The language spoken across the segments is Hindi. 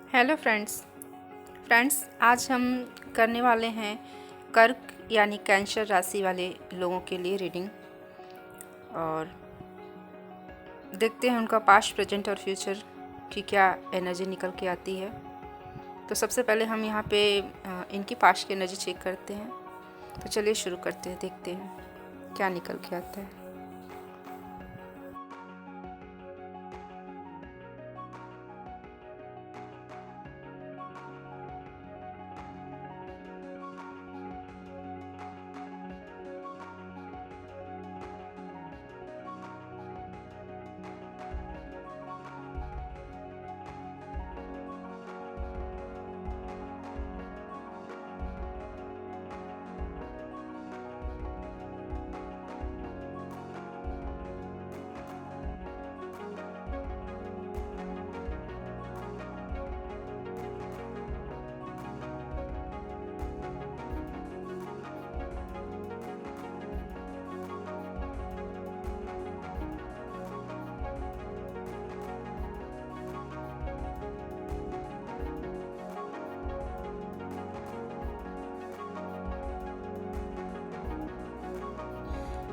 हेलो फ्रेंड्स आज हम करने वाले हैं कर्क यानी कैंसर राशि वाले लोगों के लिए रीडिंग और देखते हैं उनका पास्ट प्रेजेंट और फ्यूचर की क्या एनर्जी निकल के आती है। तो सबसे पहले हम यहाँ पे इनकी पास्ट की एनर्जी चेक करते हैं। तो चलिए शुरू करते हैं, देखते हैं क्या निकल के आता है।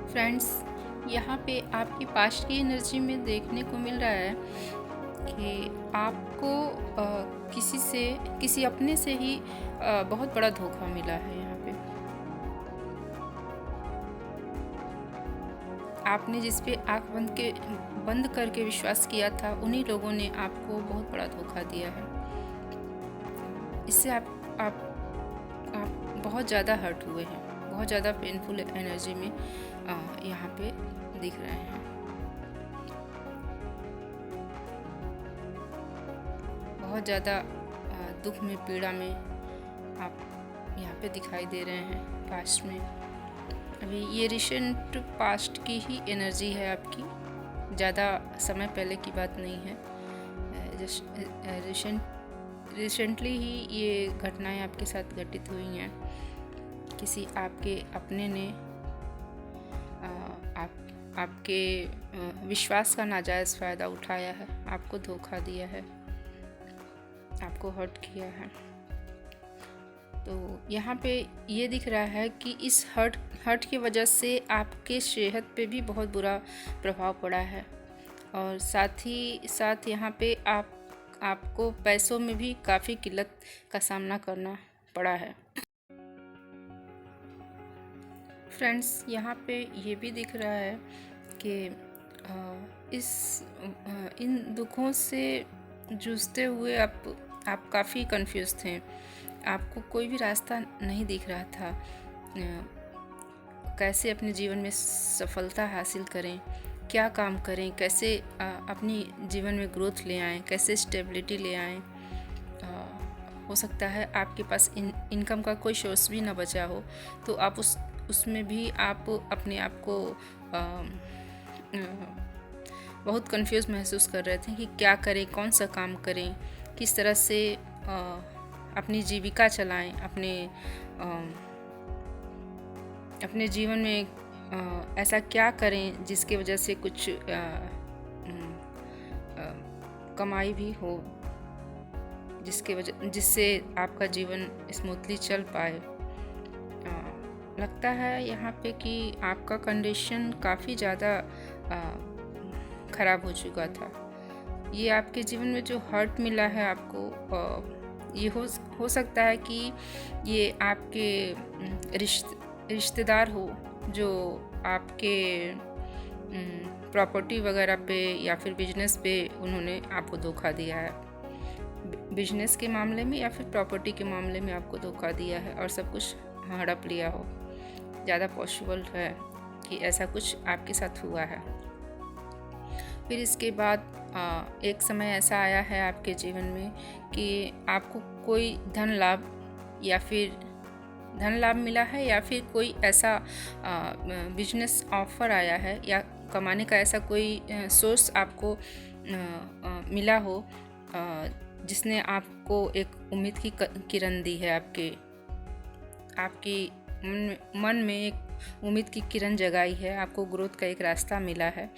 फ्रेंड्स, यहाँ पे आपकी पास्ट की एनर्जी में देखने को मिल रहा है कि आपको किसी अपने से ही बहुत बड़ा धोखा मिला है। यहाँ पे आपने जिस पे आँख बंद करके विश्वास किया था, उन्हीं लोगों ने आपको बहुत बड़ा धोखा दिया है। इससे आप बहुत ज़्यादा हर्ट हुए हैं, बहुत ज़्यादा पेनफुल एनर्जी में यहाँ पे दिख रहे हैं। बहुत ज़्यादा दुख में, पीड़ा में आप यहाँ पे दिखाई दे रहे हैं पास्ट में। अभी ये रिसेंट पास्ट की ही एनर्जी है आपकी, ज़्यादा समय पहले की बात नहीं है। रिसेंटली ही ये घटनाएं आपके साथ घटित हुई हैं। किसी आपके अपने ने आपके विश्वास का नाजायज़ फ़ायदा उठाया है, आपको धोखा दिया है, आपको हर्ट किया है। तो यहाँ पे ये दिख रहा है कि इस हर्ट की वजह से आपके सेहत पे भी बहुत बुरा प्रभाव पड़ा है और साथ ही साथ यहाँ पे आपको पैसों में भी काफ़ी किल्लत का सामना करना पड़ा है। फ्रेंड्स, यहाँ पे ये भी दिख रहा है कि इन दुखों से जूझते हुए आप काफ़ी कंफ्यूज थे। आपको कोई भी रास्ता नहीं दिख रहा था। कैसे अपने जीवन में सफलता हासिल करें, क्या काम करें, कैसे अपनी जीवन में ग्रोथ ले आएँ, कैसे स्टेबिलिटी ले आएँ। हो सकता है आपके पास इनकम का कोई सोर्स भी ना बचा हो, तो आप उसमें भी आप अपने आप को बहुत कंफ्यूज महसूस कर रहे थे कि क्या करें, कौन सा काम करें, किस तरह से अपनी जीविका चलाएं, अपने जीवन में ऐसा क्या करें जिसकी वजह से कुछ कमाई भी हो, जिससे आपका जीवन स्मूथली चल पाए। लगता है यहाँ पे कि आपका कंडीशन काफ़ी ज़्यादा ख़राब हो चुका था। ये आपके जीवन में जो हर्ट मिला है आपको, ये हो सकता है कि ये आपके रिश्तेदार हो जो आपके प्रॉपर्टी वगैरह पे या फिर बिजनेस पे उन्होंने आपको धोखा दिया है। बिजनेस के मामले में या फिर प्रॉपर्टी के मामले में आपको धोखा दिया है और सब कुछ हड़प लिया हो। ज़्यादा पॉसिबल है कि ऐसा कुछ आपके साथ हुआ है। फिर इसके बाद एक समय ऐसा आया है आपके जीवन में कि आपको कोई धन लाभ मिला है या फिर कोई ऐसा बिजनेस ऑफर आया है या कमाने का ऐसा कोई सोर्स आपको मिला हो जिसने आपको एक उम्मीद की किरण दी है। आपकी मन में एक उम्मीद की किरण जगाई है, आपको ग्रोथ का एक रास्ता मिला है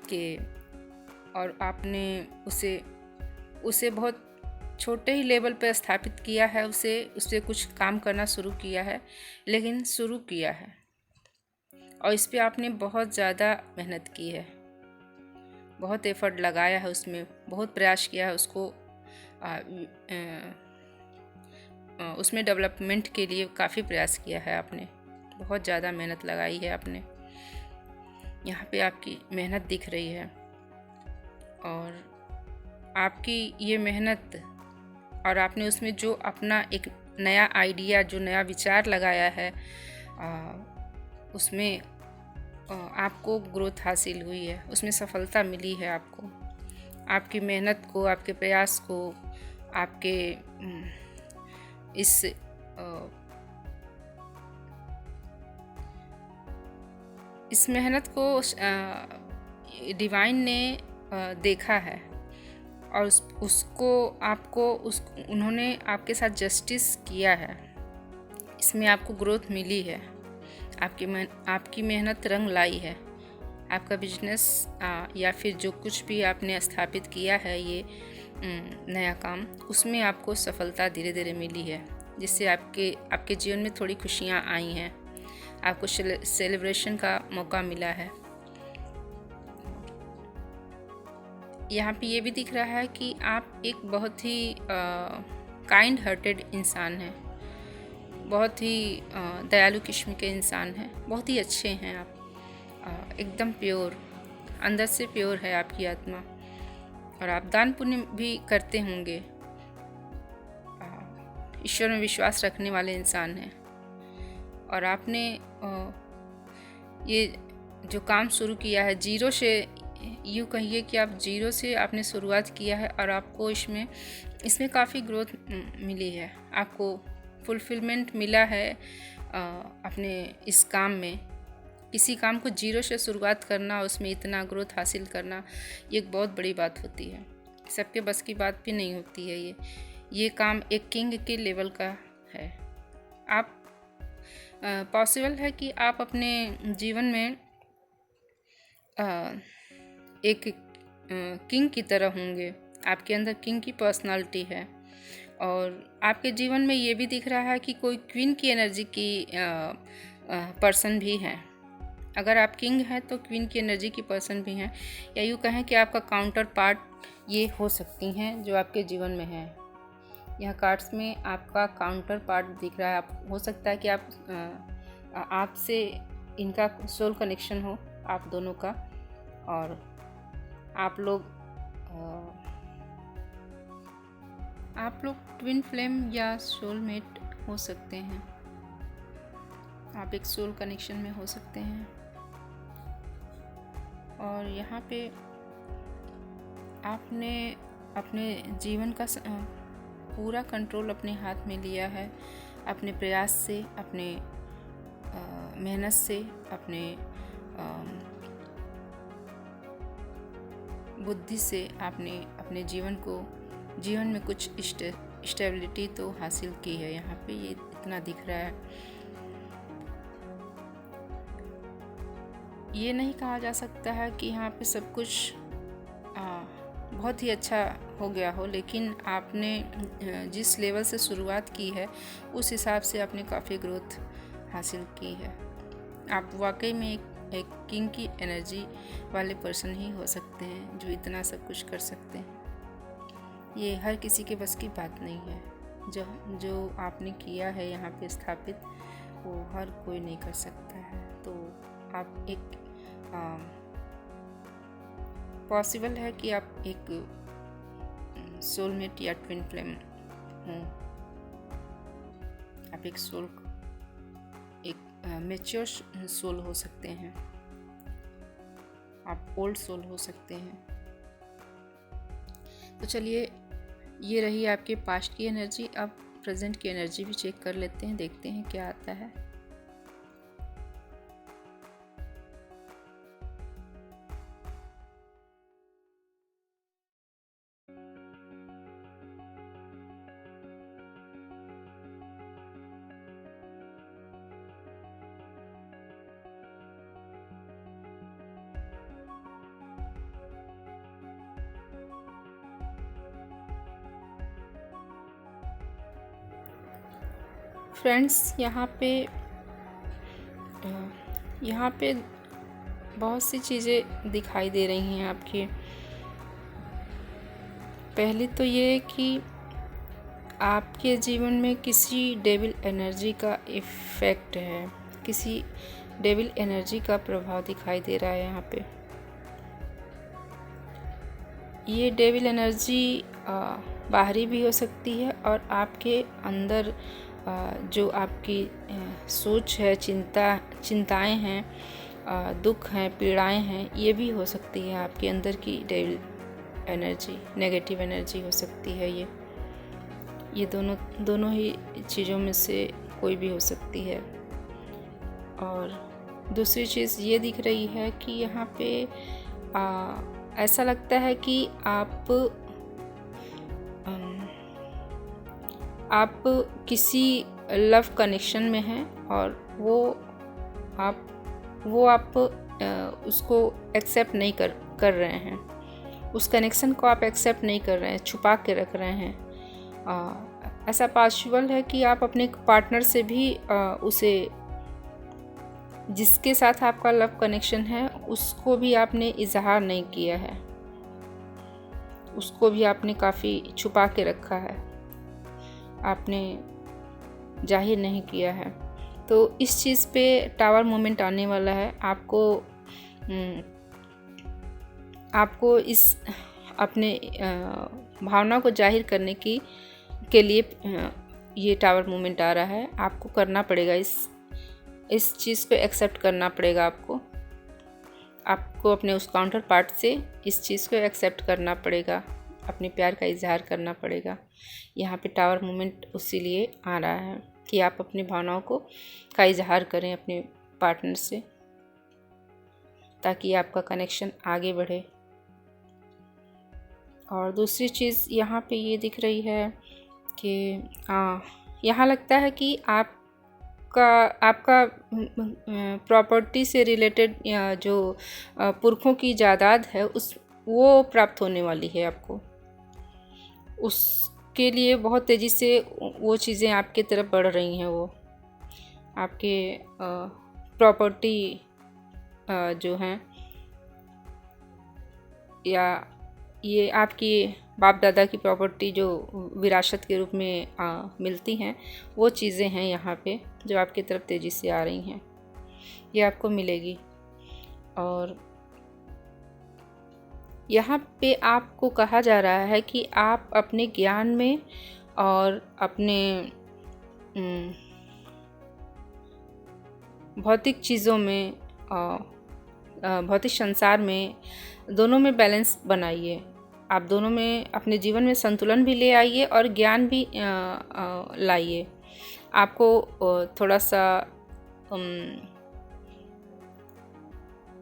कि और आपने उसे बहुत छोटे ही लेवल पे स्थापित किया है, उससे कुछ काम करना शुरू किया है, लेकिन शुरू किया है और इस पे आपने बहुत ज़्यादा मेहनत की है, बहुत एफर्ट लगाया है, उसमें बहुत प्रयास किया है, उसमें डेवलपमेंट के लिए काफ़ी प्रयास किया है आपने, बहुत ज़्यादा मेहनत लगाई है आपने। यहाँ पे आपकी मेहनत दिख रही है और आपकी ये मेहनत और आपने उसमें जो अपना एक नया आइडिया, जो नया विचार लगाया है, उसमें आपको ग्रोथ हासिल हुई है, उसमें सफलता मिली है आपको। आपकी मेहनत को, आपके प्रयास को, आपके इस मेहनत को डिवाइन ने देखा है और उन्होंने आपके साथ जस्टिस किया है। इसमें आपको ग्रोथ मिली है, आपकी मेहनत रंग लाई है। आपका बिजनेस या फिर जो कुछ भी आपने स्थापित किया है, ये नया काम, उसमें आपको सफलता धीरे धीरे मिली है, जिससे आपके जीवन में थोड़ी खुशियाँ आई हैं, आपको सेलिब्रेशन का मौका मिला है। यहाँ पे ये भी दिख रहा है कि आप एक बहुत ही काइंड हार्टेड इंसान हैं, बहुत ही दयालु किस्म के इंसान हैं, बहुत ही अच्छे हैं आप, एकदम प्योर, अंदर से प्योर है आपकी आत्मा। और आप दान पुण्य भी करते होंगे, ईश्वर में विश्वास रखने वाले इंसान हैं। और आपने ये जो काम शुरू किया है जीरो से, यूँ कहिए कि आप जीरो से आपने शुरुआत किया है और आपको इसमें काफ़ी ग्रोथ मिली है, आपको फुलफिलमेंट मिला है अपने इस काम में। किसी काम को जीरो से शुरुआत करना, उसमें इतना ग्रोथ हासिल करना, ये एक बहुत बड़ी बात होती है, सबके बस की बात भी नहीं होती है। ये काम एक किंग के लेवल का है। आप पॉसिबल है कि आप अपने जीवन में एक किंग की तरह होंगे, आपके अंदर किंग की पर्सनालिटी है। और आपके जीवन में ये भी दिख रहा है कि कोई क्वीन की एनर्जी की पर्सन भी है। अगर आप किंग हैं तो क्वीन की एनर्जी की पर्सन भी हैं, या यूँ कहें कि आपका काउंटर पार्ट ये हो सकती हैं जो आपके जीवन में है। यह कार्ड्स में आपका काउंटर पार्ट दिख रहा है। आप हो सकता है कि आपसे इनका सोल कनेक्शन हो, आप दोनों का, और आप लोग ट्विन फ्लेम या सोलमेट हो सकते हैं। आप एक सोल कनेक्शन में हो सकते हैं। और यहाँ पे आपने अपने जीवन का पूरा कंट्रोल अपने हाथ में लिया है, अपने प्रयास से, अपने मेहनत से, अपने बुद्धि से आपने अपने जीवन में कुछ स्टेबिलिटी तो हासिल की है। यहाँ पे ये इतना दिख रहा है। ये नहीं कहा जा सकता है कि यहाँ पे सब कुछ बहुत ही अच्छा हो गया हो, लेकिन आपने जिस लेवल से शुरुआत की है उस हिसाब से आपने काफ़ी ग्रोथ हासिल की है। आप वाकई में एक किंग की एनर्जी वाले पर्सन ही हो सकते हैं जो इतना सब कुछ कर सकते हैं। ये हर किसी के बस की बात नहीं है। जो आपने किया है यहाँ पे स्थापित, वो हर कोई नहीं कर सकता है। तो आप एक पॉसिबल है कि आप एक सोलमेट या ट्विन फ्लेम हों। आप एक मैच्योर सोल हो सकते हैं, आप ओल्ड सोल हो सकते हैं। तो चलिए, ये रही आपके पास्ट की एनर्जी। अब प्रेजेंट की एनर्जी भी चेक कर लेते हैं, देखते हैं क्या आता है। फ्रेंड्स, यहाँ पे बहुत सी चीज़ें दिखाई दे रही हैं आपके। पहली तो ये कि आपके जीवन में किसी डेविल एनर्जी का इफ़ेक्ट है, किसी डेविल एनर्जी का प्रभाव दिखाई दे रहा है यहाँ पे। ये डेविल एनर्जी बाहरी भी हो सकती है और आपके अंदर जो आपकी सोच है, चिंताएं हैं, दुख हैं, पीड़ाएं हैं, ये भी हो सकती है आपके अंदर की डेविल एनर्जी, नेगेटिव एनर्जी हो सकती है। ये दोनों ही चीज़ों में से कोई भी हो सकती है। और दूसरी चीज़ ये दिख रही है कि यहाँ पे ऐसा लगता है कि आप किसी लव कनेक्शन में हैं और वो आप उसको एक्सेप्ट नहीं कर रहे हैं, उस कनेक्शन को आप एक्सेप्ट नहीं कर रहे हैं, छुपा के रख रहे हैं। ऐसा पॉसिबल है कि आप अपने पार्टनर से भी उसे, जिसके साथ आपका लव कनेक्शन है, उसको भी आपने इजहार नहीं किया है, उसको भी आपने काफ़ी छुपा के रखा है, आपने जाहिर नहीं किया है। तो इस चीज़ पे टावर मोमेंट आने वाला है। आपको इस अपने भावना को जाहिर करने के लिए ये टावर मोमेंट आ रहा है। आपको करना पड़ेगा, इस चीज़ को एक्सेप्ट करना पड़ेगा। आपको अपने उस काउंटर पार्ट से इस चीज़ को एक्सेप्ट करना पड़ेगा, अपने प्यार का इजहार करना पड़ेगा। यहाँ पे टावर मोमेंट उसीलिए आ रहा है कि आप अपनी भावनाओं का इजहार करें अपने पार्टनर से, ताकि आपका कनेक्शन आगे बढ़े। और दूसरी चीज़ यहाँ पे ये दिख रही है कि यहाँ लगता है कि आपका प्रॉपर्टी से रिलेटेड जो पुरखों की जायदाद है वो प्राप्त होने वाली है आपको। उसके लिए बहुत तेज़ी से वो चीज़ें आपकी तरफ बढ़ रही हैं। वो आपके प्रॉपर्टी जो हैं, या ये आपकी बाप दादा की प्रॉपर्टी जो विरासत के रूप में मिलती हैं, वो चीज़ें हैं यहाँ पे जो आपकी तरफ तेज़ी से आ रही हैं, ये आपको मिलेगी। और यहाँ पे आपको कहा जा रहा है कि आप अपने ज्ञान में और अपने भौतिक चीज़ों में, भौतिक संसार में, दोनों में बैलेंस बनाइए। आप दोनों में अपने जीवन में संतुलन भी ले आइए और ज्ञान भी लाइए। आपको थोड़ा सा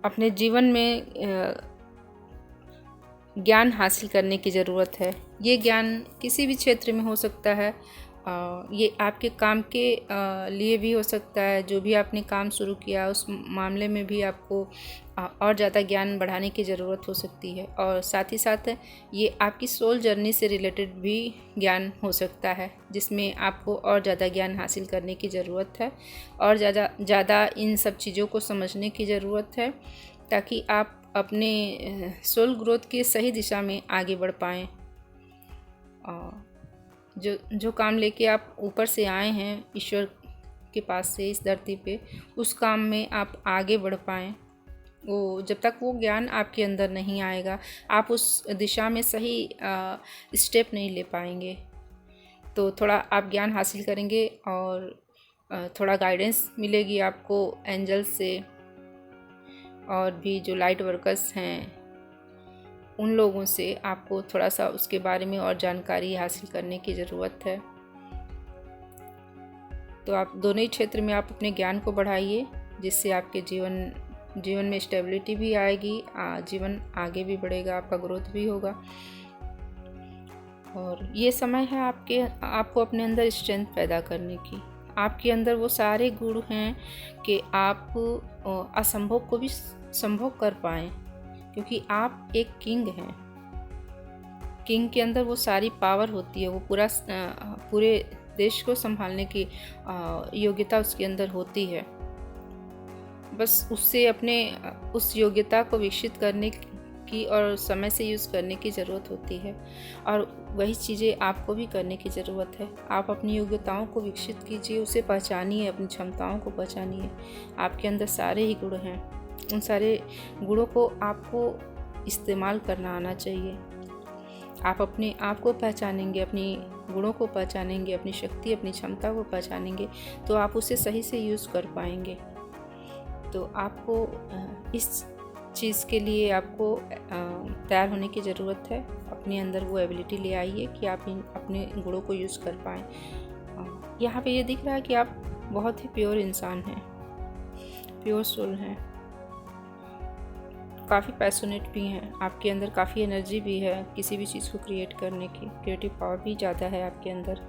अपने जीवन में ज्ञान हासिल करने की ज़रूरत है। ये ज्ञान किसी भी क्षेत्र में हो सकता है। ये आपके काम के लिए भी हो सकता है। जो भी आपने काम शुरू किया उस मामले में भी आपको और ज़्यादा ज्ञान बढ़ाने की ज़रूरत हो सकती है। और साथ ही साथ ये आपकी सोल जर्नी से रिलेटेड भी ज्ञान हो सकता है, जिसमें आपको और ज़्यादा ज्ञान हासिल करने की ज़रूरत है और ज़्यादा इन सब चीज़ों को समझने की ज़रूरत है, ताकि आप अपने सोल ग्रोथ की सही दिशा में आगे बढ़ पाएँ। जो काम लेके आप ऊपर से आए हैं ईश्वर के पास से इस धरती पे, उस काम में आप आगे बढ़ पाएँ। वो जब तक वो ज्ञान आपके अंदर नहीं आएगा, आप उस दिशा में सही स्टेप नहीं ले पाएंगे। तो थोड़ा आप ज्ञान हासिल करेंगे और थोड़ा गाइडेंस मिलेगी आपको एंजल से, और भी जो लाइट वर्कर्स हैं उन लोगों से आपको थोड़ा सा उसके बारे में और जानकारी हासिल करने की ज़रूरत है। तो आप दोनों ही क्षेत्र में आप अपने ज्ञान को बढ़ाइए, जिससे आपके जीवन में स्टेबिलिटी भी आएगी, जीवन आगे भी बढ़ेगा, आपका ग्रोथ भी होगा। और ये समय है आपको अपने अंदर स्ट्रेंथ पैदा करने की। आपके अंदर वो सारे गुण हैं कि आप असंभव को भी संभव कर पाएँ, क्योंकि आप एक किंग हैं। किंग के अंदर वो सारी पावर होती है, वो पूरे देश को संभालने की योग्यता उसके अंदर होती है। बस उससे अपने उस योग्यता को विकसित करने की और समय से यूज़ करने की ज़रूरत होती है, और वही चीज़ें आपको भी करने की ज़रूरत है। आप अपनी योग्यताओं को विकसित कीजिए, उसे पहचानिए, अपनी क्षमताओं को पहचानिए। आपके अंदर सारे ही गुण हैं, उन सारे गुणों को आपको इस्तेमाल करना आना चाहिए। आप अपने आप को पहचानेंगे, अपनी गुणों को पहचानेंगे, अपनी शक्ति, अपनी क्षमता को पहचानेंगे, तो आप उसे सही से यूज़ कर पाएंगे। तो आपको इस चीज़ के लिए आपको तैयार होने की ज़रूरत है। अपने अंदर वो एबिलिटी ले आइए कि आप अपने गुणों को यूज़ कर पाएँ। यहाँ पे ये दिख रहा है कि आप बहुत ही प्योर इंसान हैं, प्योर सोल हैं, काफ़ी पैशनेट भी हैं, आपके अंदर काफ़ी एनर्जी भी है किसी भी चीज़ को क्रिएट करने की, क्रिएटिव पावर भी ज़्यादा है आपके अंदर।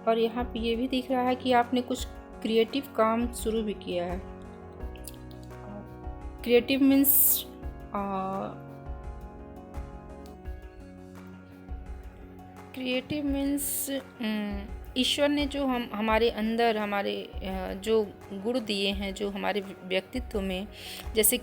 और यहाँ पे ये भी दिख रहा है कि आपने कुछ क्रिएटिव काम शुरू भी किया है। क्रिएटिव मीन्स ईश्वर ने जो हमारे अंदर जो गुण दिए हैं, जो हमारे व्यक्तित्व में, जैसे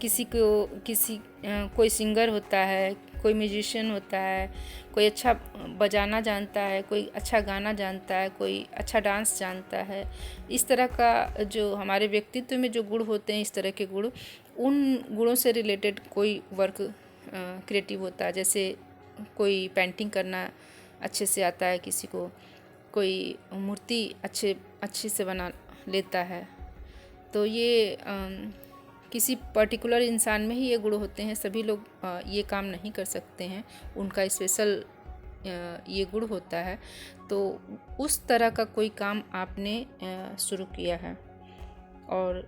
कोई सिंगर होता है, कोई म्यूजिशियन होता है, कोई अच्छा बजाना जानता है, कोई अच्छा गाना जानता है, कोई अच्छा डांस जानता है। इस तरह का जो हमारे व्यक्तित्व में जो गुण होते हैं, इस तरह के गुण, उन गुणों से रिलेटेड कोई वर्क क्रिएटिव होता है। जैसे कोई पेंटिंग करना अच्छे से आता है किसी को, कोई मूर्ति अच्छे से बना लेता है। तो ये किसी पर्टिकुलर इंसान में ही ये गुण होते हैं, सभी लोग ये काम नहीं कर सकते हैं, उनका स्पेशल ये गुण होता है। तो उस तरह का कोई काम आपने शुरू किया है, और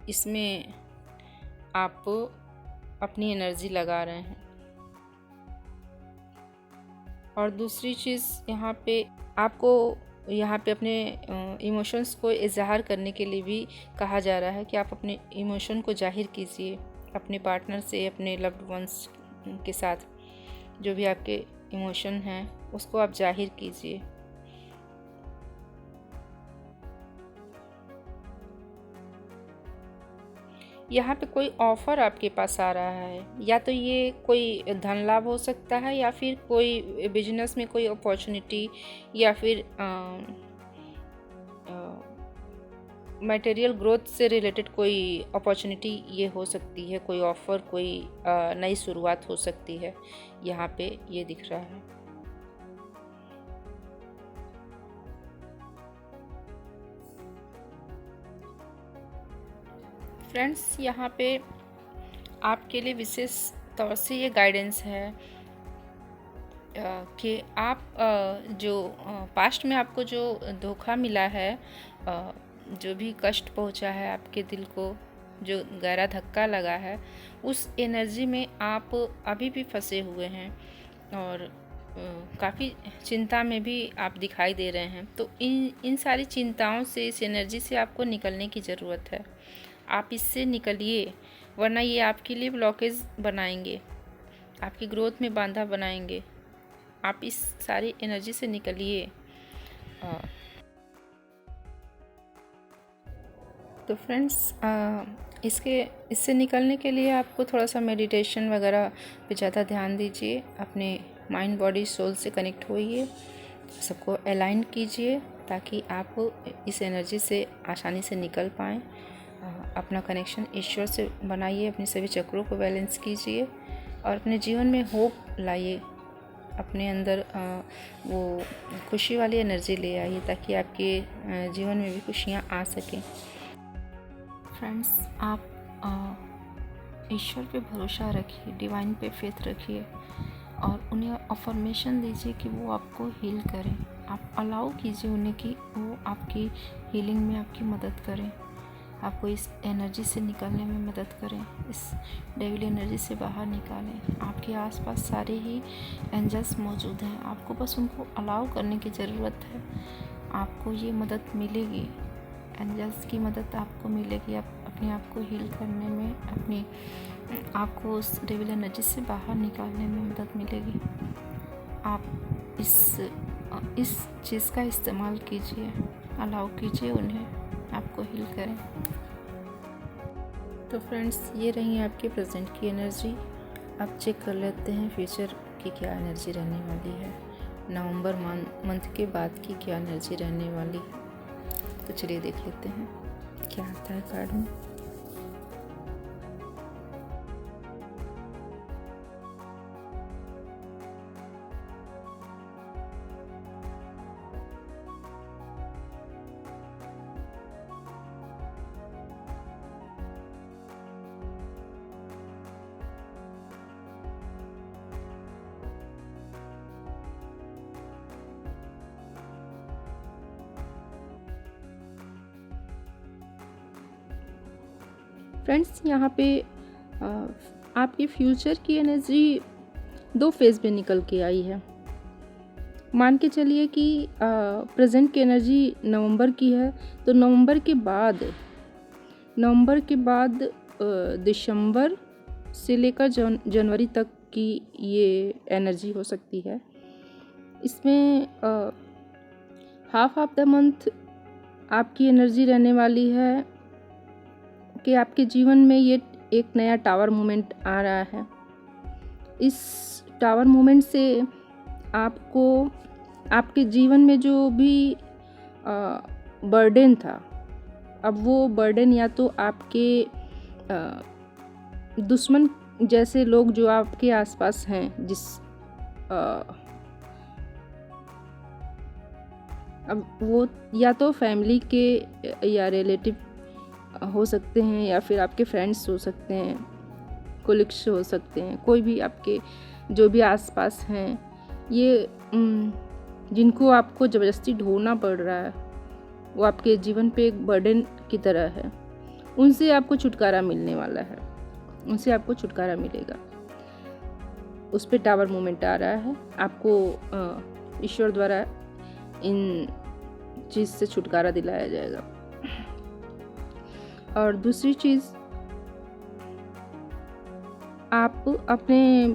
इसमें आप अपनी एनर्जी लगा रहे हैं। और दूसरी चीज़, यहाँ पे अपने इमोशंस को इजहार करने के लिए भी कहा जा रहा है कि आप अपने इमोशन को जाहिर कीजिए अपने पार्टनर से, अपने लव्ड वंस के साथ। जो भी आपके इमोशन हैं उसको आप जाहिर कीजिए। यहाँ पे कोई ऑफ़र आपके पास आ रहा है, या तो ये कोई धन लाभ हो सकता है, या फिर कोई बिजनेस में कोई अपॉर्चुनिटी, या फिर मटेरियल ग्रोथ से रिलेटेड कोई अपॉर्चुनिटी ये हो सकती है, कोई ऑफ़र, कोई नई शुरुआत हो सकती है। यहाँ पे ये दिख रहा है। फ्रेंड्स, यहाँ पे आपके लिए विशेष तौर से ये गाइडेंस है कि आप जो पास्ट में आपको जो धोखा मिला है, जो भी कष्ट पहुँचा है आपके दिल को, जो गहरा धक्का लगा है, उस एनर्जी में आप अभी भी फंसे हुए हैं, और काफ़ी चिंता में भी आप दिखाई दे रहे हैं। तो इन सारी चिंताओं से, इस एनर्जी से आपको निकलने की ज़रूरत है। आप इससे निकलिए, वरना ये आपके लिए ब्लॉकेज बनाएंगे, आपकी ग्रोथ में बाधा बनाएंगे। आप इस सारी एनर्जी से निकलिए। तो फ्रेंड्स, इससे निकलने के लिए आपको थोड़ा सा मेडिटेशन वगैरह पे ज़्यादा ध्यान दीजिए। अपने माइंड, बॉडी, सोल से कनेक्ट होइए, सबको अलाइन कीजिए, ताकि आप इस एनर्जी से आसानी से निकल पाएँ। अपना कनेक्शन ईश्वर से बनाइए, अपने सभी चक्रों को बैलेंस कीजिए, और अपने जीवन में होप लाइए। अपने अंदर वो खुशी वाली एनर्जी ले आइए, ताकि आपके जीवन में भी खुशियाँ आ सकें। फ्रेंड्स, आप ईश्वर पे भरोसा रखिए, डिवाइन पे फेथ रखिए, और उन्हें अफर्मेशन दीजिए कि वो आपको हील करें। आप अलाउ कीजिए उन्हें कि वो आपकी हीलिंग में आपकी मदद करें, आपको इस एनर्जी से निकलने में मदद करें, इस डेविल एनर्जी से बाहर निकालें। आपके आसपास सारे ही एंजल्स मौजूद हैं, आपको बस उनको अलाउ करने की ज़रूरत है। आपको ये मदद मिलेगी, एंजल्स की मदद आपको मिलेगी। आप अपने आप को हील करने में, अपने आपको उस डेविल एनर्जी से बाहर निकालने में मदद मिलेगी। आप इस चीज़ का इस्तेमाल कीजिए, अलाउ कीजिए उन्हें आपको हील करें। तो फ्रेंड्स, ये रही आपकी प्रेजेंट की एनर्जी। अब चेक कर लेते हैं फ्यूचर की क्या एनर्जी रहने वाली है, नवंबर मंथ के बाद की क्या एनर्जी रहने वाली है। तो चलिए देख लेते हैं क्या आता है कार्ड में। फ्रेंड्स, यहाँ पे आपके फ्यूचर की एनर्जी 2 फेज़ में निकल के आई है। मान के चलिए कि प्रेजेंट की एनर्जी नवंबर की है, तो नवंबर के बाद दिसंबर से लेकर जनवरी तक की ये एनर्जी हो सकती है। इसमें हाफ ऑफ द मंथ आपकी एनर्जी रहने वाली है कि आपके जीवन में ये एक नया टावर मोमेंट आ रहा है। इस टावर मोमेंट से आपको आपके जीवन में जो भी बर्डन था, अब वो बर्डन या तो आपके दुश्मन जैसे लोग जो आपके आसपास हैं, अब वो या तो फैमिली के या रिलेटिव हो सकते हैं, या फिर आपके फ्रेंड्स हो सकते हैं, कोलिग्स हो सकते हैं, कोई भी आपके जो भी आसपास हैं, ये जिनको आपको ज़बरदस्ती ढोना पड़ रहा है, वो आपके जीवन पे एक बर्डन की तरह है। उनसे आपको छुटकारा मिलने वाला है, उनसे आपको छुटकारा मिलेगा। उस पे टावर मोमेंट आ रहा है। आपको ईश्वर द्वारा इन चीज़ से छुटकारा दिलाया जाएगा। और दूसरी चीज़, आप अपने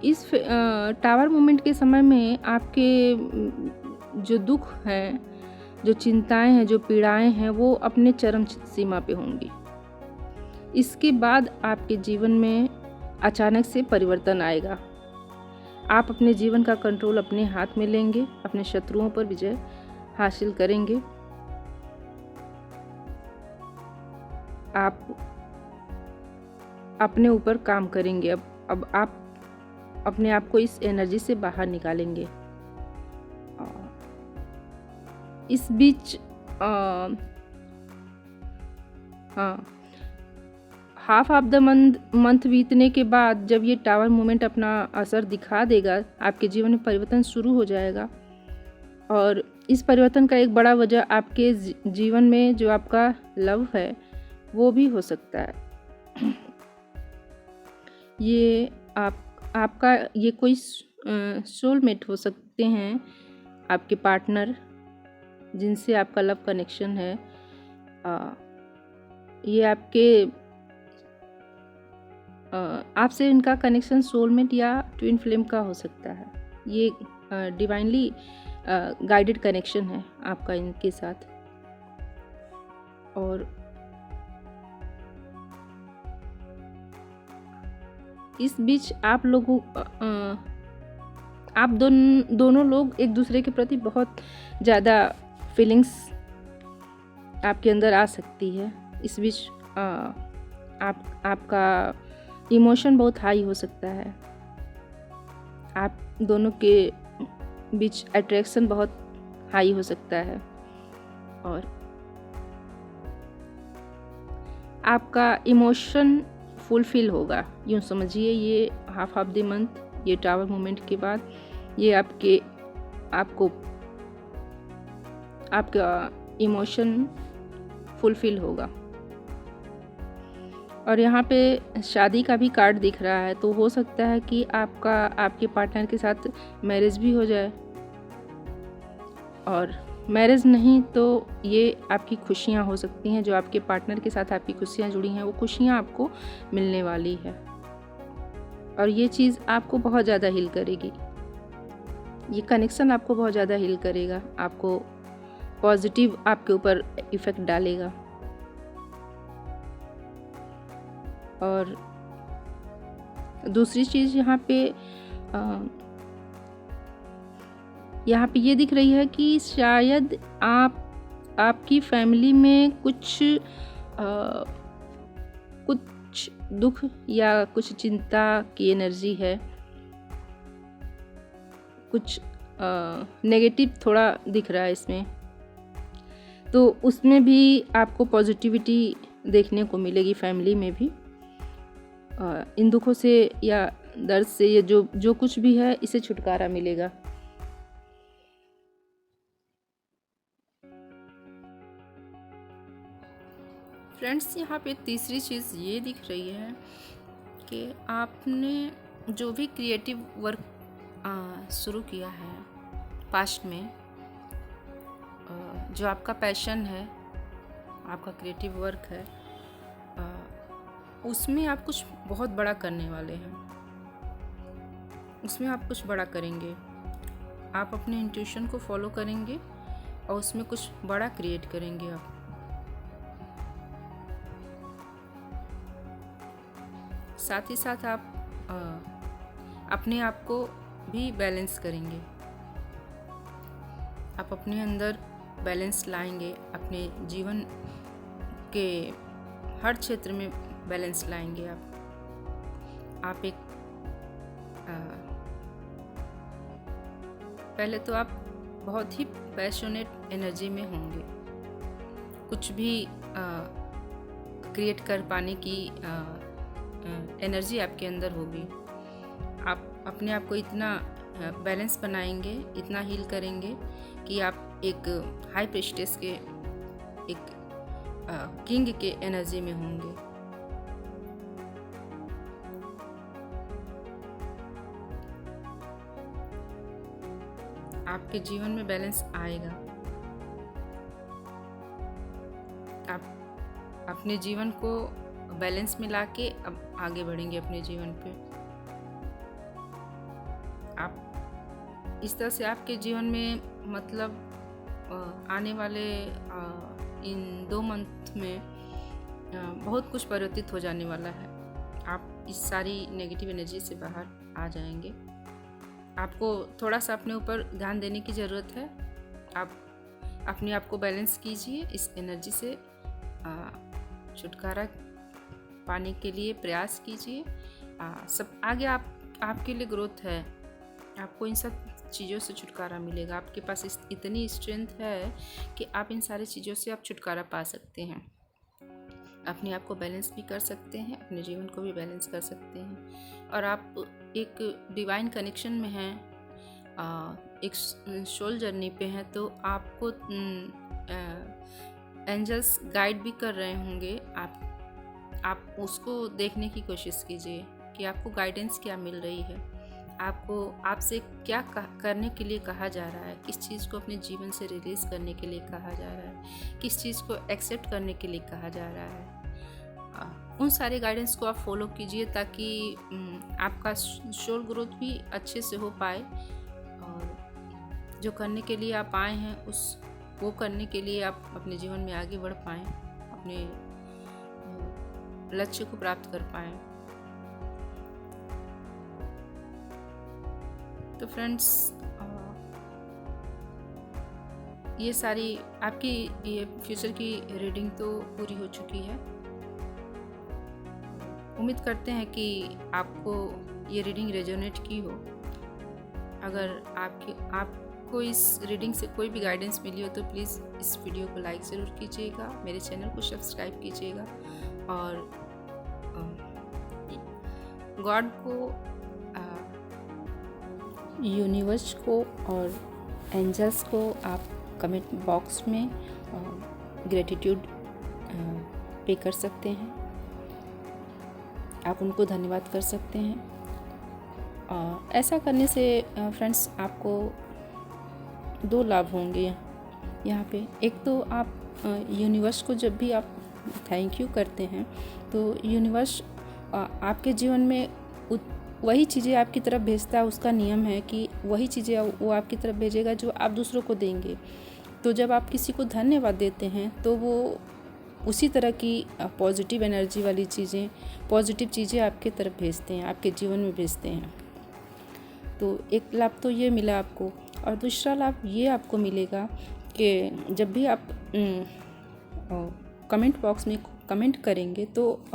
इस टावर मोमेंट के समय में आपके जो दुख हैं, जो चिंताएं हैं, जो पीड़ाएं हैं, वो अपने चरम सीमा पे होंगी। इसके बाद आपके जीवन में अचानक से परिवर्तन आएगा। आप अपने जीवन का कंट्रोल अपने हाथ में लेंगे, अपने शत्रुओं पर विजय हासिल करेंगे। आप अपने ऊपर काम करेंगे। अब आप अपने आप को इस एनर्जी से बाहर निकालेंगे। इस बीच हाफ ऑफ द मंथ बीतने के बाद जब ये टावर मोमेंट अपना असर दिखा देगा, आपके जीवन में परिवर्तन शुरू हो जाएगा। और इस परिवर्तन का एक बड़ा वजह आपके जीवन में जो आपका लव है वो भी हो सकता है। ये आपका ये कोई सोलमेट हो सकते हैं, आपके पार्टनर जिनसे आपका लव कनेक्शन है। ये आपसे इनका कनेक्शन सोलमेट या ट्विन फ्लेम का हो सकता है। ये डिवाइनली गाइडेड कनेक्शन है आपका इनके साथ। और इस बीच आप लोगों आप दोनों लोग एक दूसरे के प्रति बहुत ज़्यादा फीलिंग्स आपके अंदर आ सकती है। इस बीच आपका इमोशन बहुत हाई हो सकता है। आप दोनों के बीच अट्रैक्शन बहुत हाई हो सकता है। और आपका इमोशन फुलफिल होगा, यूँ समझिए। ये हाफ ऑफ द मंथ, ये टावर मोमेंट के बाद ये आपका इमोशन फुलफिल होगा। और यहाँ पे शादी का भी कार्ड दिख रहा है, तो हो सकता है कि आपके पार्टनर के साथ मैरिज भी हो जाए। और मैरिज नहीं तो ये आपकी खुशियाँ हो सकती हैं, जो आपके पार्टनर के साथ आपकी खुशियाँ जुड़ी हैं, वो खुशियाँ आपको मिलने वाली है। और ये चीज़ आपको बहुत ज़्यादा हील करेगी। ये कनेक्शन आपको बहुत ज़्यादा हील करेगा, आपको पॉजिटिव आपके ऊपर इफ़ेक्ट डालेगा। और दूसरी चीज़ यहाँ पे ये दिख रही है कि शायद आपकी फैमिली में कुछ दुख या कुछ चिंता की एनर्जी है, कुछ नेगेटिव थोड़ा दिख रहा है इसमें, तो उसमें भी आपको पॉजिटिविटी देखने को मिलेगी। फैमिली में भी इन दुखों से या दर्द से या जो कुछ भी है, इसे छुटकारा मिलेगा। फ्रेंड्स, यहाँ पे तीसरी चीज़ ये दिख रही है कि आपने जो भी क्रिएटिव वर्क शुरू किया है पास्ट में, जो आपका पैशन है, आपका क्रिएटिव वर्क है, उसमें आप कुछ बहुत बड़ा करने वाले हैं। उसमें आप कुछ बड़ा करेंगे, आप अपने इंट्यूशन को फॉलो करेंगे और उसमें कुछ बड़ा क्रिएट करेंगे आप। साथ ही साथ आप अपने आप को भी बैलेंस करेंगे। आप अपने अंदर बैलेंस लाएंगे, अपने जीवन के हर क्षेत्र में बैलेंस लाएंगे आप एक पहले तो आप बहुत ही पैशनेट एनर्जी में होंगे। कुछ भी क्रिएट कर पाने की एनर्जी आपके अंदर होगी। आप अपने आप को इतना बैलेंस बनाएंगे, इतना हील करेंगे कि आप एक हाई प्रेस्टेस के, एक किंग के एनर्जी में होंगे। आपके जीवन में बैलेंस आएगा। आप अपने जीवन को बैलेंस में लाके अब आगे बढ़ेंगे अपने जीवन पे। आप इस तरह से आपके जीवन में मतलब आने वाले इन 2 मंथ में बहुत कुछ परिवर्तित हो जाने वाला है। आप इस सारी नेगेटिव एनर्जी से बाहर आ जाएंगे। आपको थोड़ा सा अपने ऊपर ध्यान देने की ज़रूरत है। आप अपने आप को बैलेंस कीजिए, इस एनर्जी से छुटकारा पाने के लिए प्रयास कीजिए। सब आगे आपके लिए ग्रोथ है। आपको इन सब चीज़ों से छुटकारा मिलेगा। आपके पास इतनी स्ट्रेंथ है कि आप इन सारी चीज़ों से आप छुटकारा पा सकते हैं। अपने आप को बैलेंस भी कर सकते हैं, अपने जीवन को भी बैलेंस कर सकते हैं। और आप एक डिवाइन कनेक्शन में हैं, एक सोल जर्नी पे हैं, तो आपको एंजल्स गाइड भी कर रहे होंगे। आप उसको देखने की कोशिश कीजिए कि आपको गाइडेंस क्या मिल रही है, आपसे क्या करने के लिए कहा जा रहा है, किस चीज़ को अपने जीवन से रिलीज़ करने के लिए कहा जा रहा है, किस चीज़ को एक्सेप्ट करने के लिए कहा जा रहा है। उन सारे गाइडेंस को आप फॉलो कीजिए ताकि आपका सोल ग्रोथ भी अच्छे से हो पाए। और जो करने के लिए आप आए हैं वो करने के लिए आप अपने जीवन में आगे बढ़ पाएँ, अपने लक्ष्य को प्राप्त कर पाएँ। तो फ्रेंड्स, ये सारी आपकी ये फ्यूचर की रीडिंग तो पूरी हो चुकी है। उम्मीद करते हैं कि आपको ये रीडिंग रेजोनेट की हो। अगर आपको इस रीडिंग से कोई भी गाइडेंस मिली हो तो प्लीज़ इस वीडियो को लाइक ज़रूर कीजिएगा, मेरे चैनल को सब्सक्राइब कीजिएगा और गॉड को, यूनिवर्स को और एंजल्स को आप कमेंट बॉक्स में ग्रेटिट्यूड पे कर सकते हैं। आप उनको धन्यवाद कर सकते हैं। ऐसा करने से फ्रेंड्स आपको 2 लाभ होंगे यहाँ पे। एक तो आप यूनिवर्स को जब भी आप थैंक यू करते हैं तो यूनिवर्स आपके जीवन में वही चीज़ें आपकी तरफ भेजता है। उसका नियम है कि वही चीज़ें वो आपकी तरफ भेजेगा जो आप दूसरों को देंगे। तो जब आप किसी को धन्यवाद देते हैं तो वो उसी तरह की पॉजिटिव एनर्जी वाली चीज़ें, पॉजिटिव चीज़ें आपके तरफ भेजते हैं, आपके जीवन में भेजते हैं। तो एक लाभ तो ये मिला आपको, और दूसरा लाभ ये आपको मिलेगा कि जब भी आप कमेंट बॉक्स में कमेंट करेंगे तो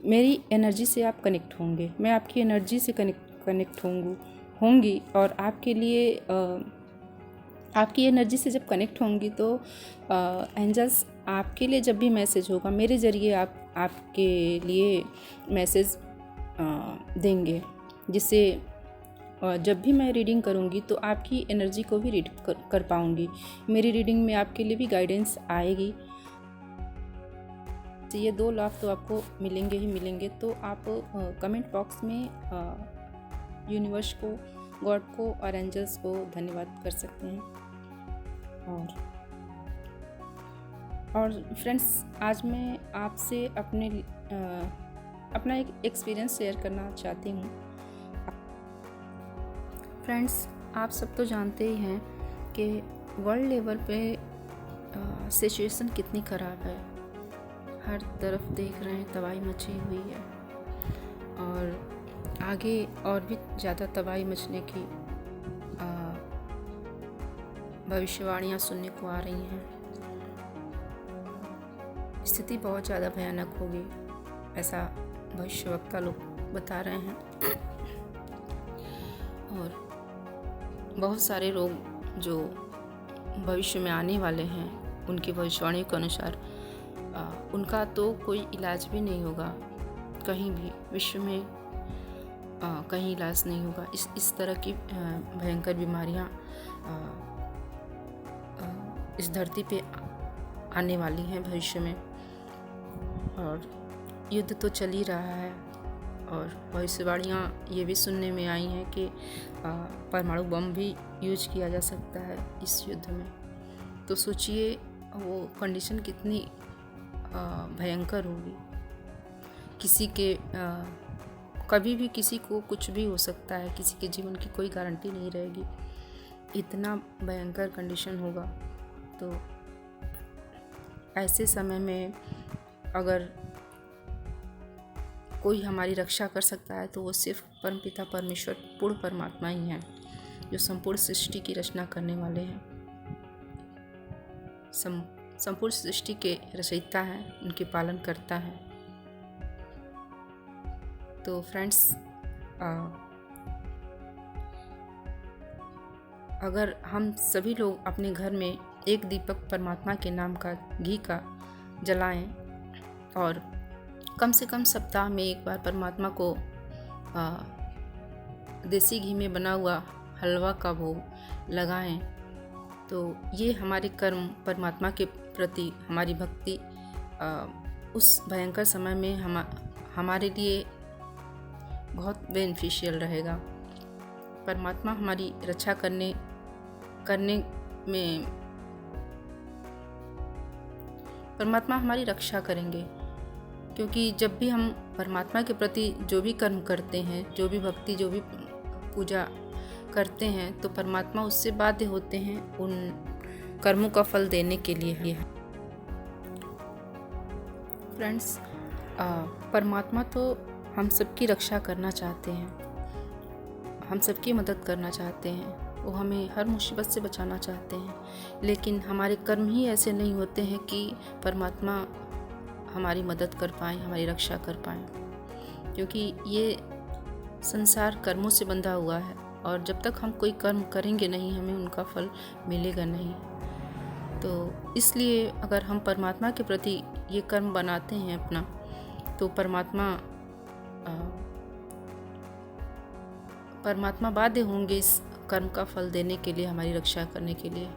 मेरी एनर्जी से आप कनेक्ट होंगे, मैं आपकी एनर्जी से कनेक्ट होंगी और आपके लिए आपकी एनर्जी से जब कनेक्ट होंगी तो एंजल्स आपके लिए जब भी मैसेज होगा मेरे ज़रिए आपके लिए मैसेज देंगे, जिससे जब भी मैं रीडिंग करूँगी तो आपकी एनर्जी को भी रीड कर पाऊँगी। मेरी रीडिंग में आपके लिए भी गाइडेंस आएगी। तो ये 2 लाभ तो आपको मिलेंगे ही मिलेंगे। तो आप कमेंट बॉक्स में यूनिवर्स को, गॉड को और एंजल्स को धन्यवाद कर सकते हैं। और फ्रेंड्स, आज मैं आपसे अपना एक एक्सपीरियंस शेयर करना चाहती हूँ। फ्रेंड्स, आप सब तो जानते ही हैं कि वर्ल्ड लेवल पे सिचुएशन कितनी ख़राब है। हर तरफ देख रहे हैं तबाही मची हुई है, और आगे और भी ज़्यादा तबाही मचने की भविष्यवाणियाँ सुनने को आ रही हैं। स्थिति बहुत ज़्यादा भयानक होगी, ऐसा भविष्यवक्ता लोग बता रहे हैं। और बहुत सारे लोग जो भविष्य में आने वाले हैं, उनकी भविष्यवाणी के अनुसार उनका तो कोई इलाज भी नहीं होगा, कहीं भी विश्व में कहीं इलाज नहीं होगा। इस तरह की भयंकर बीमारियां इस धरती पे आने वाली हैं भविष्य में। और युद्ध तो चल ही रहा है, और भविष्यवाणियाँ ये भी सुनने में आई हैं कि परमाणु बम भी यूज किया जा सकता है इस युद्ध में। तो सोचिए वो कंडीशन कितनी भयंकर होगी। किसी के कभी भी किसी को कुछ भी हो सकता है, किसी के जीवन की कोई गारंटी नहीं रहेगी। इतना भयंकर कंडीशन होगा। तो ऐसे समय में अगर कोई हमारी रक्षा कर सकता है तो वो सिर्फ परमपिता परमेश्वर पूर्ण परमात्मा ही हैं, जो संपूर्ण सृष्टि की रचना करने वाले हैं, संपूर्ण सृष्टि के रचयिता हैं, उनके पालन करता है। तो फ्रेंड्स, अगर हम सभी लोग अपने घर में एक दीपक परमात्मा के नाम का घी का जलाएं, और कम से कम सप्ताह में एक बार परमात्मा को देसी घी में बना हुआ हलवा का भोग लगाएं, तो ये हमारे कर्म परमात्मा के प्रति हमारी भक्ति उस भयंकर समय में हमारे लिए बहुत बेनिफिशियल रहेगा। परमात्मा हमारी रक्षा करने में परमात्मा हमारी रक्षा करेंगे, क्योंकि जब भी हम परमात्मा के प्रति जो भी कर्म करते हैं, जो भी भक्ति, जो भी पूजा करते हैं, तो परमात्मा उससे बाध्य होते हैं उन कर्मों का फल देने के लिए। फ्रेंड्स, परमात्मा तो हम सबकी रक्षा करना चाहते हैं, हम सबकी मदद करना चाहते हैं, वो हमें हर मुसीबत से बचाना चाहते हैं। लेकिन हमारे कर्म ही ऐसे नहीं होते हैं कि परमात्मा हमारी मदद कर पाएँ, हमारी रक्षा कर पाएँ, क्योंकि ये संसार कर्मों से बंधा हुआ है, और जब तक हम कोई कर्म करेंगे नहीं, हमें उनका फल मिलेगा नहीं। तो इसलिए अगर हम परमात्मा के प्रति ये कर्म बनाते हैं अपना, तो परमात्मा बाध्य होंगे इस कर्म का फल देने के लिए, हमारी रक्षा करने के लिए।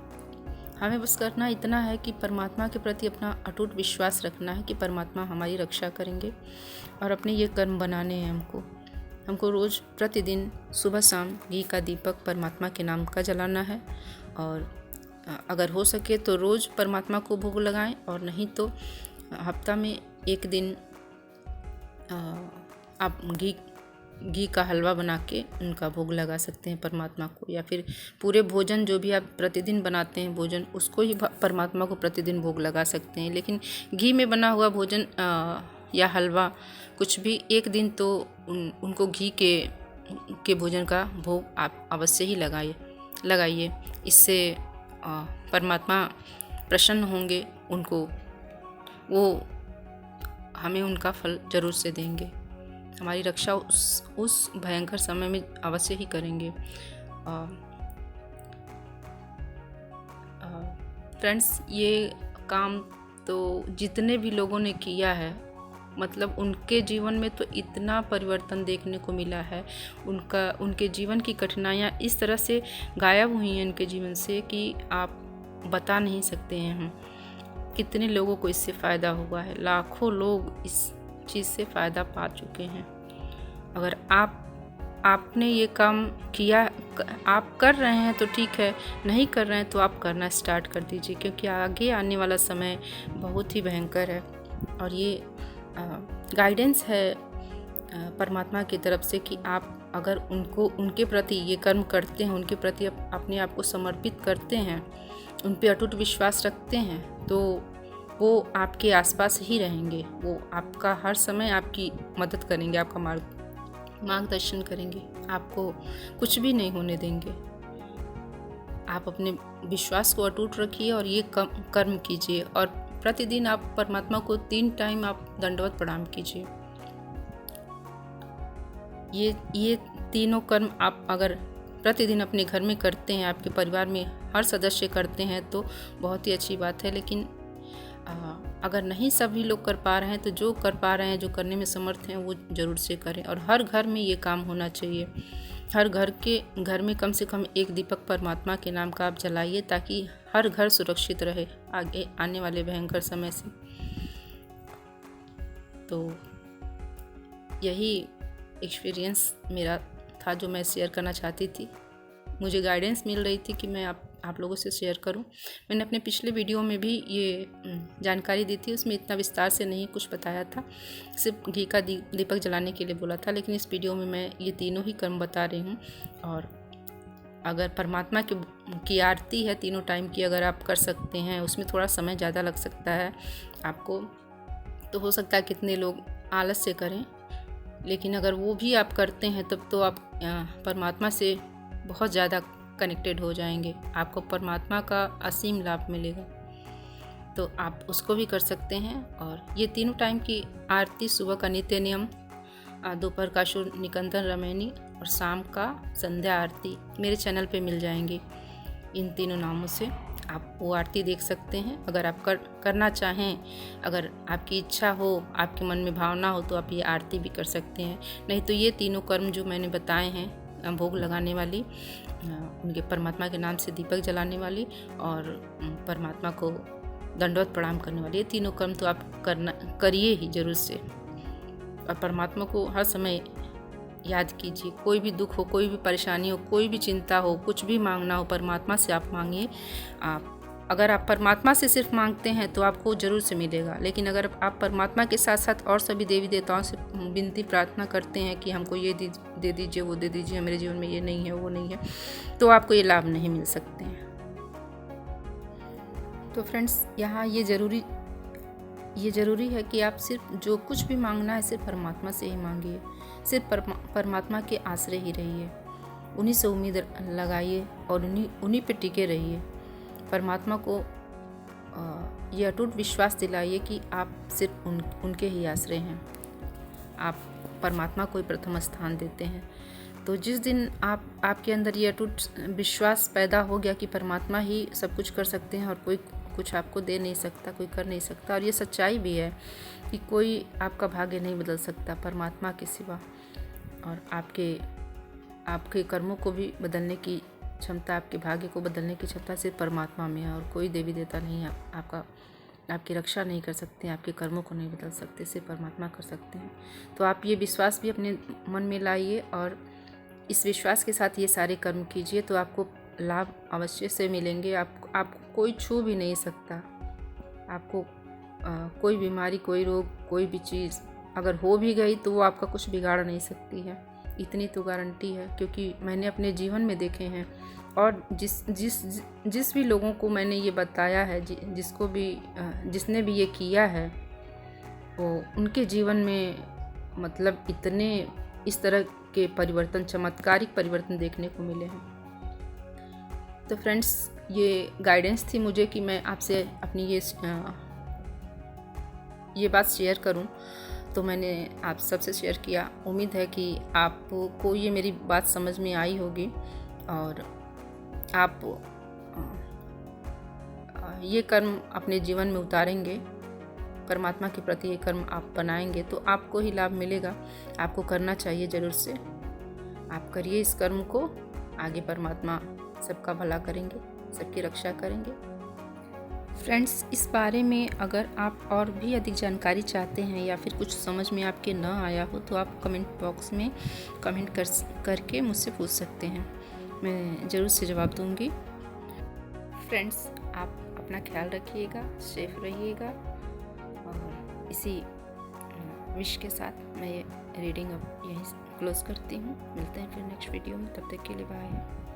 हमें बस करना इतना है कि परमात्मा के प्रति अपना अटूट विश्वास रखना है कि परमात्मा हमारी रक्षा करेंगे, और अपने ये कर्म बनाने हैं हमको रोज़ प्रतिदिन सुबह शाम घी का दीपक परमात्मा के नाम का जलाना है। और अगर हो सके तो रोज़ परमात्मा को भोग लगाएं, और नहीं तो हफ्ता में एक दिन आप घी घी का हलवा बना के उनका भोग लगा सकते हैं परमात्मा को, या फिर पूरे भोजन जो भी आप प्रतिदिन बनाते हैं भोजन, उसको ही परमात्मा को प्रतिदिन भोग लगा सकते हैं। लेकिन घी में बना हुआ भोजन या हलवा कुछ भी एक दिन तो उनको घी के भोजन का भोग आप अवश्य ही लगाइए। इससे परमात्मा प्रसन्न होंगे, उनको वो हमें उनका फल जरूर से देंगे, हमारी रक्षा उस भयंकर समय में अवश्य ही करेंगे। फ्रेंड्स, ये काम तो जितने भी लोगों ने किया है, मतलब उनके जीवन में तो इतना परिवर्तन देखने को मिला है। उनके जीवन की कठिनाइयाँ इस तरह से गायब हुई हैं उनके जीवन से कि आप बता नहीं सकते हैं हम कितने लोगों को इससे फ़ायदा हुआ है। लाखों लोग इस चीज़ से फ़ायदा पा चुके हैं। अगर आपने ये काम किया, आप कर रहे हैं तो ठीक है, नहीं कर रहे हैं तो आप करना स्टार्ट कर दीजिए, क्योंकि आगे आने वाला समय बहुत ही भयंकर है। और ये गाइडेंस है परमात्मा की तरफ से कि आप अगर उनके प्रति ये कर्म करते हैं, उनके प्रति अपने आप को समर्पित करते हैं, उन पे अटूट विश्वास रखते हैं, तो वो आपके आसपास ही रहेंगे। वो आपका हर समय आपकी मदद करेंगे, आपका मार्गदर्शन करेंगे, आपको कुछ भी नहीं होने देंगे। आप अपने विश्वास को अटूट रखिए और ये कर्म कीजिए, और प्रतिदिन आप परमात्मा को 3 टाइम आप दंडवत प्रणाम कीजिए। ये तीनों कर्म आप अगर प्रतिदिन अपने घर में करते हैं, आपके परिवार में हर सदस्य करते हैं, तो बहुत ही अच्छी बात है। लेकिन अगर नहीं सभी लोग कर पा रहे हैं, तो जो कर पा रहे हैं, जो करने में समर्थ हैं, वो ज़रूर से करें। और हर घर में ये काम होना चाहिए। हर घर में कम से कम एक दीपक परमात्मा के नाम का आप जलाइए, ताकि हर घर सुरक्षित रहे आगे आने वाले भयंकर समय से। तो यही एक्सपीरियंस मेरा था जो मैं शेयर करना चाहती थी। मुझे गाइडेंस मिल रही थी कि मैं आप लोगों से शेयर करूं। मैंने अपने पिछले वीडियो में भी ये जानकारी दी थी, उसमें इतना विस्तार से नहीं कुछ बताया था, सिर्फ घी का दीपक जलाने के लिए बोला था। लेकिन इस वीडियो में मैं ये तीनों ही कर्म बता रही हूँ। और अगर परमात्मा की आरती है तीनों टाइम की, अगर आप कर सकते हैं, उसमें थोड़ा समय ज़्यादा लग सकता है आपको, तो हो सकता है कितने लोग आलस से करें, लेकिन अगर वो भी आप करते हैं तब तो आप परमात्मा से बहुत ज़्यादा कनेक्टेड हो जाएंगे, आपको परमात्मा का असीम लाभ मिलेगा। तो आप उसको भी कर सकते हैं। और ये तीनों टाइम की आरती, सुबह का नित्य नियम, दोपहर का शुभ निकंदन रमैनी और शाम का संध्या आरती मेरे चैनल पे मिल जाएंगी। इन तीनों नामों से आप वो आरती देख सकते हैं। अगर आप करना चाहें, अगर आपकी इच्छा हो, आपके मन में भावना हो, तो आप ये आरती भी कर सकते हैं। नहीं तो ये तीनों कर्म जो मैंने बताए हैं, भोग लगाने वाली, उनके परमात्मा के नाम से दीपक जलाने वाली और परमात्मा को दंडवत प्रणाम करने वाली, ये तीनों कर्म तो आप करिए ही ज़रूर से। और परमात्मा को हर समय याद कीजिए। कोई भी दुख हो, कोई भी परेशानी हो, कोई भी चिंता हो, कुछ भी मांगना हो, परमात्मा से आप मांगिए। अगर आप परमात्मा से सिर्फ मांगते हैं तो आपको ज़रूर से मिलेगा। लेकिन अगर आप परमात्मा के साथ साथ और सभी देवी देवताओं से विनती प्रार्थना करते हैं कि हमको ये दे दीजिए, वो दे दीजिए, मेरे जीवन में ये नहीं है, वो नहीं है, तो आपको ये लाभ नहीं मिल सकते हैं। तो फ्रेंड्स, यहाँ ये ज़रूरी है कि आप सिर्फ जो कुछ भी मांगना है सिर्फ परमात्मा से ही मांगिए। सिर्फ परमात्मा के आश्रय ही रहिए, उन्हीं से उम्मीद लगाइए और उन्हीं पे टिके रहिए। परमात्मा को ये अटूट विश्वास दिलाइए कि आप सिर्फ उनके ही आश्रय हैं। आप परमात्मा को ही प्रथम स्थान देते हैं। तो जिस दिन आपके अंदर ये अटूट विश्वास पैदा हो गया कि परमात्मा ही सब कुछ कर सकते हैं और कोई कुछ आपको दे नहीं सकता, कोई कर नहीं सकता, और ये सच्चाई भी है कि कोई आपका भाग्य नहीं बदल सकता परमात्मा के सिवा। और आपके कर्मों को भी बदलने की क्षमता, आपके भाग्य को बदलने की क्षमता सिर्फ परमात्मा में है, और कोई देवी देवता नहीं आपकी रक्षा नहीं कर सकते, आपके कर्मों को नहीं बदल सकते, सिर्फ परमात्मा कर सकते हैं। तो आप ये विश्वास भी अपने मन में लाइए और इस विश्वास के साथ ये सारे कर्म कीजिए, तो आपको लाभ अवश्य से मिलेंगे। आपको कोई छू भी नहीं सकता। आपको कोई बीमारी, कोई रोग, कोई भी चीज़ अगर हो भी गई तो वो आपका कुछ बिगाड़ नहीं सकती है। इतनी तो गारंटी है, क्योंकि मैंने अपने जीवन में देखे हैं। और जिस भी लोगों को मैंने ये बताया है, जिसने भी ये किया है, वो उनके जीवन में मतलब इतने इस तरह के परिवर्तन, चमत्कारिक परिवर्तन देखने को मिले हैं। तो फ्रेंड्स, ये गाइडेंस थी मुझे कि मैं आपसे अपनी ये बात शेयर करूं, तो मैंने आप सबसे शेयर किया। उम्मीद है कि आपको ये मेरी बात समझ में आई होगी और आप ये कर्म अपने जीवन में उतारेंगे, परमात्मा के प्रति ये कर्म आप बनाएंगे तो आपको ही लाभ मिलेगा। आपको करना चाहिए ज़रूर से। आप करिए इस कर्म को, आगे परमात्मा सबका भला करेंगे, सबकी रक्षा करेंगे। फ्रेंड्स, इस बारे में अगर आप और भी अधिक जानकारी चाहते हैं या फिर कुछ समझ में आपके न आया हो तो आप कमेंट बॉक्स में कमेंट करके मुझसे पूछ सकते हैं, मैं ज़रूर से जवाब दूंगी। फ्रेंड्स, आप अपना ख्याल रखिएगा, सेफ रहिएगा, और इसी विश के साथ मैं ये रीडिंग अब यहीं क्लोज़ करती हूँ। मिलते हैं फिर नेक्स्ट वीडियो में, तब तक के लिए बाय।